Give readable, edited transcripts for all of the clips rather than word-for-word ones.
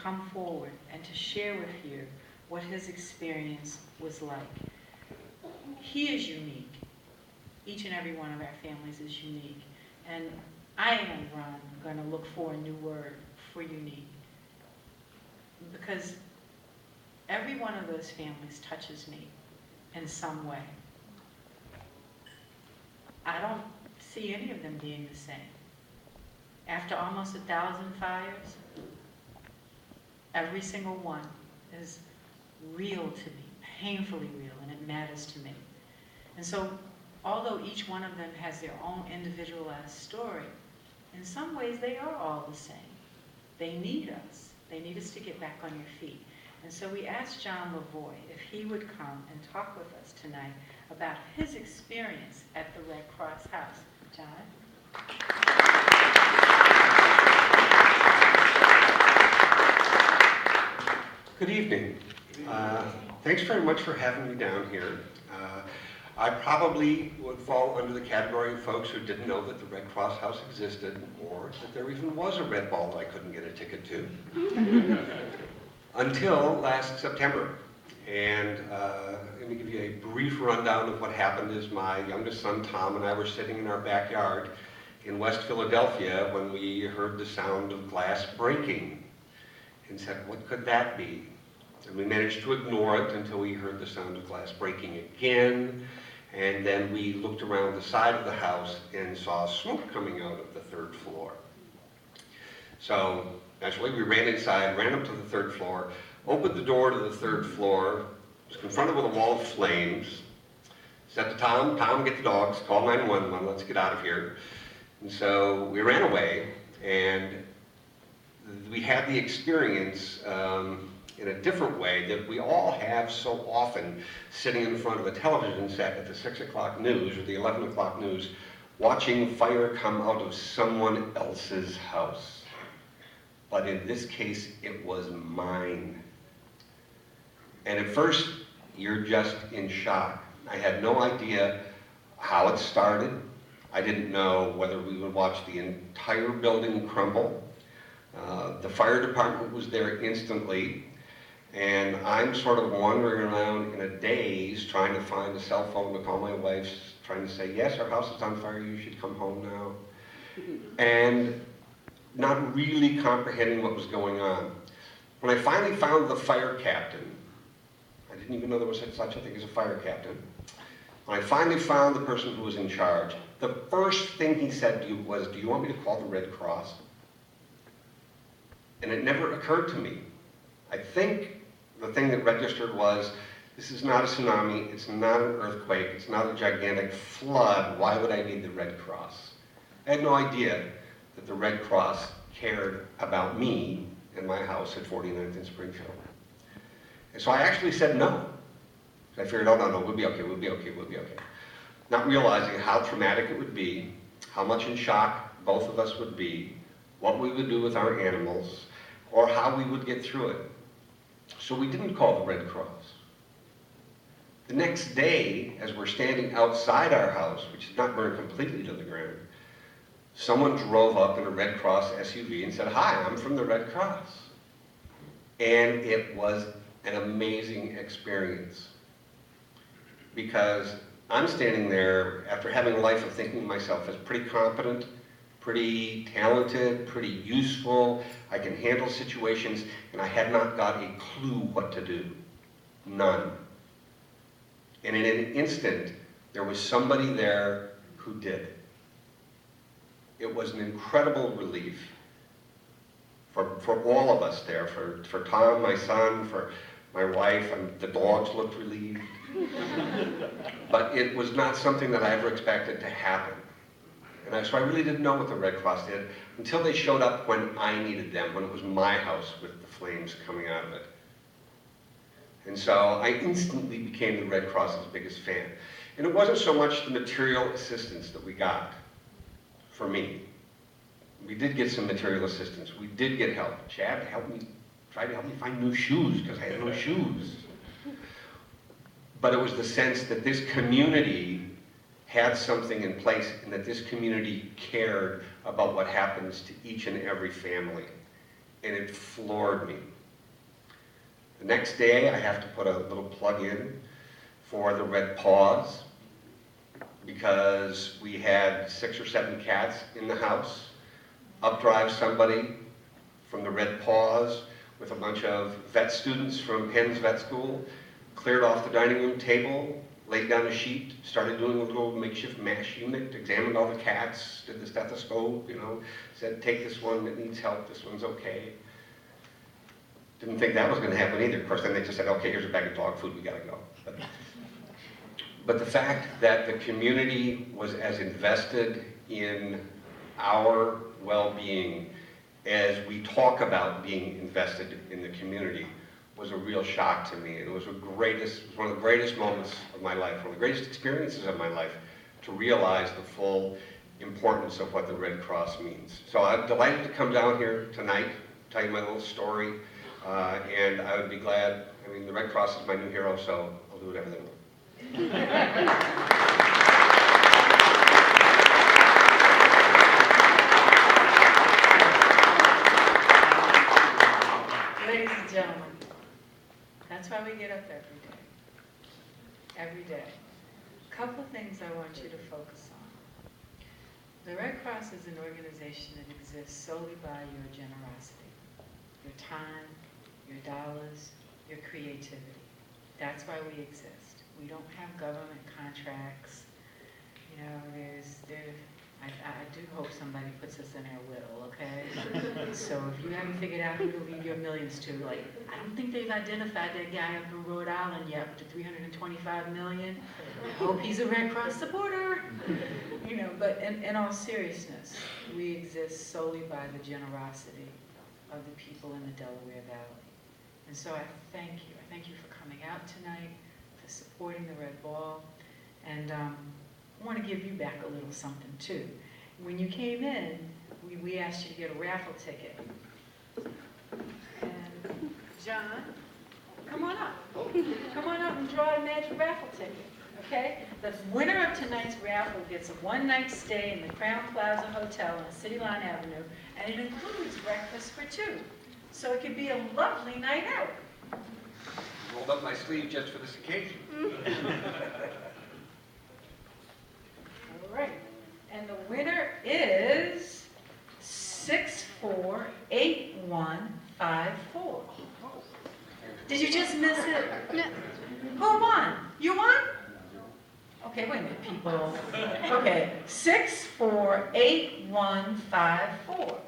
come forward and to share with you what his experience was like. He is unique. Each and every one of our families is unique. And I am, Ron, going to look for a new word for unique. Because every one of those families touches me in some way. I don't see any of them being the same. After almost 1,000 fires, every single one is real to me, painfully real, and it matters to me. And so, although each one of them has their own individualized story, in some ways they are all the same. They need us. They need us to get back on your feet. And so we asked John Lavoy if he would come and talk with us tonight about his experience at the Red Cross House. John? Good evening. Thanks very much for having me down here. I probably would fall under the category of folks who didn't know that the Red Cross House existed, or that there even was a Red Ball that I couldn't get a ticket to, until last September. And let me give you a brief rundown of what happened. Is my youngest son, Tom, and I were sitting in our backyard in West Philadelphia when we heard the sound of glass breaking, and said, what could that be? And we managed to ignore it until we heard the sound of glass breaking again. And then we looked around the side of the house and saw smoke coming out of the third floor. So naturally we ran inside, ran up to the third floor, opened the door to the third floor, was confronted with a wall of flames, said to Tom, get the dogs, call 911, let's get out of here. And so we ran away, and we had the experience in a different way that we all have so often, sitting in front of a television set at the 6 o'clock news or the 11 o'clock news, watching fire come out of someone else's house. But in this case, it was mine. And at first, you're just in shock. I had no idea how it started. I didn't know whether we would watch the entire building crumble. The fire department was there instantly, and I'm sort of wandering around in a daze trying to find a cell phone to call my wife, trying to say, yes, our house is on fire, you should come home now. And not really comprehending what was going on. When I finally found the fire captain, I didn't even know there was such a thing as a fire captain. When I finally found the person who was in charge, the first thing he said to you was, do you want me to call the Red Cross? And it never occurred to me. I think the thing that registered was, this is not a tsunami, it's not an earthquake, it's not a gigantic flood, why would I need the Red Cross? I had no idea that the Red Cross cared about me and my house at 49th and Springfield. And so I actually said no. I figured, oh no, we'll be okay, we'll be okay, we'll be okay. Not realizing how traumatic it would be, how much in shock both of us would be, what we would do with our animals, or how we would get through it. So we didn't call the Red Cross. The next day, as we're standing outside our house, which did not burn completely to the ground, someone drove up in a Red Cross SUV and said, hi, I'm from the Red Cross. And it was an amazing experience. Because I'm standing there after having a life of thinking of myself as pretty competent, pretty talented, pretty useful, I can handle situations, and I had not got a clue what to do. None. And in an instant, there was somebody there who did. It was an incredible relief for all of us there, for Tom, my son, for my wife, and the dogs looked relieved. But it was not something that I ever expected to happen. And so I really didn't know what the Red Cross did until they showed up when I needed them, when it was my house with the flames coming out of it. And so I instantly became the Red Cross's biggest fan. And it wasn't so much the material assistance that we got for me. We did get some material assistance. We did get help. Chad tried to help me find new shoes because I had no shoes. But it was the sense that this community had something in place and that this community cared about what happens to each and every family. And it floored me. Next day, I have to put a little plug in for the Red Paws, because we had 6 or 7 cats in the house. Up drives somebody from the Red Paws with a bunch of vet students from Penn's vet school, cleared off the dining room table, laid down a sheet, started doing a little makeshift MASH unit, examined all the cats, did the stethoscope, said, take this one that needs help, this one's okay. Didn't think that was going to happen either. Of course, then they just said, okay, here's a bag of dog food, we gotta go. But the fact that the community was as invested in our well-being as we talk about being invested in the community was a real shock to me. It was one of the greatest moments of my life, one of the greatest experiences of my life, to realize the full importance of what the Red Cross means. So I'm delighted to come down here tonight, tell you my little story, and I would be glad. I mean, the Red Cross is my new hero, so I'll do whatever they want. Ladies and gentlemen, that's why we get up every day. Every day. A couple of things I want you to focus on. The Red Cross is an organization that exists solely by your generosity, your time, your dollars, your creativity. That's why we exist. We don't have government contracts. I do hope somebody puts us in our will, okay? So if you haven't figured out who to leave your millions to, I don't think they've identified that guy up in Rhode Island yet with the $325 million. I hope he's a Red Cross supporter. But in all seriousness, we exist solely by the generosity of the people in the Delaware Valley. And so I thank you. I thank you for coming out tonight, for supporting the Red Ball, and I want to give you back a little something too. When you came in, we asked you to get a raffle ticket. And John, come on up. Come on up and draw a magic raffle ticket, okay? The winner of tonight's raffle gets a one-night stay in the Crown Plaza Hotel on City Line Avenue, and it includes breakfast for 2. So it could be a lovely night out. Rolled up my sleeve just for this occasion. All right. And the winner is 648154. Did you just miss it? No. Who won? You won? Okay, wait a minute, people. Okay, 648154.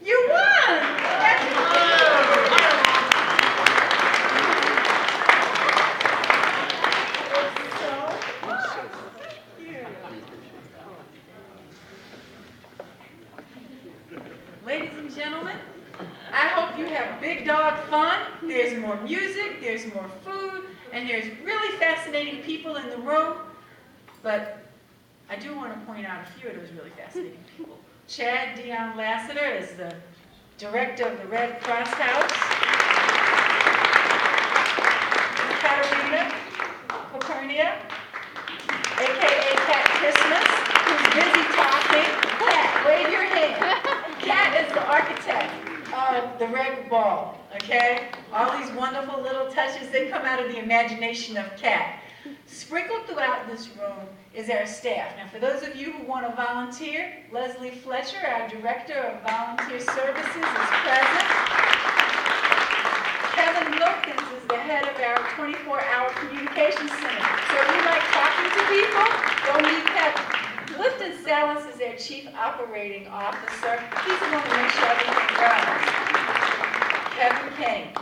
You won! Ladies and gentlemen, I hope you have big dog fun. There's more music, there's more food, and there's really fascinating people in the room. But I do want to point out a few of those really fascinating people. Chad Dion Lassiter is the director of the Red Cross House. Katarina Popernia, a.k.a. Cat Christmas, who's busy talking. Cat, wave your hand. Cat is the architect of the Red Ball, okay? All these wonderful little touches, they come out of the imagination of Cat. Sprinkled throughout this room is our staff. Now, for those of you who want to volunteer, Leslie Fletcher, our Director of Volunteer Services, is present. Kevin Wilkins is the head of our 24-hour communications center. So if you like talking to people, go meet Kevin. Clifton Salas is our Chief Operating Officer. He's the one who makes sure everything runs. Kevin Kane,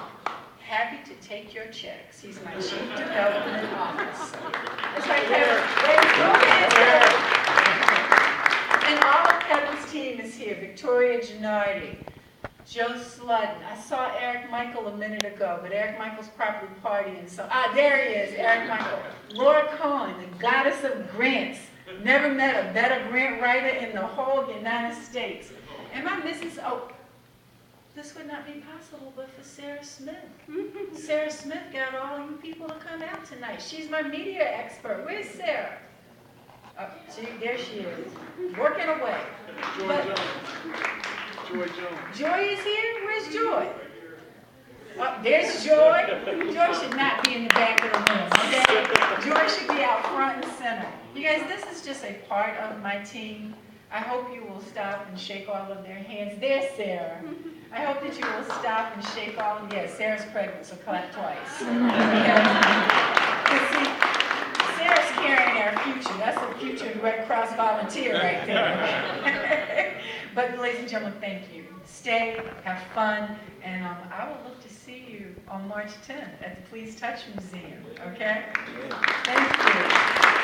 happy to take your checks. He's my Chief Development Officer. That's right, Kevin. And all of Kevin's team is here. Victoria Gennardi, Joe Sludden. I saw Eric Michael a minute ago, but Eric Michael's probably partying. So, there he is, Eric Michael. Laura Cohen, the goddess of grants. Never met a better grant writer in the whole United States. Am I missing? Oh, this would not be possible but for Sarah Smith. Sarah Smith got all you people to come out tonight. She's my media expert. Where's Sarah? Oh, there she is, working away. But, Joy Jones. Joy is here? Where's Joy? Oh, there's Joy. Joy should not be in the back of the room, okay? Joy should be out front and center. You guys, this is just a part of my team. I hope you will stop and shake all of their hands. There's Sarah. I hope that you will stop and shake all of them. Yeah, Sarah's pregnant, so clap twice. Okay? See, Sarah's carrying our future. That's a future Red Cross volunteer right there. But ladies and gentlemen, thank you. Stay, have fun, and I will look to see you on March 10th at the Please Touch Museum, okay? Thank you.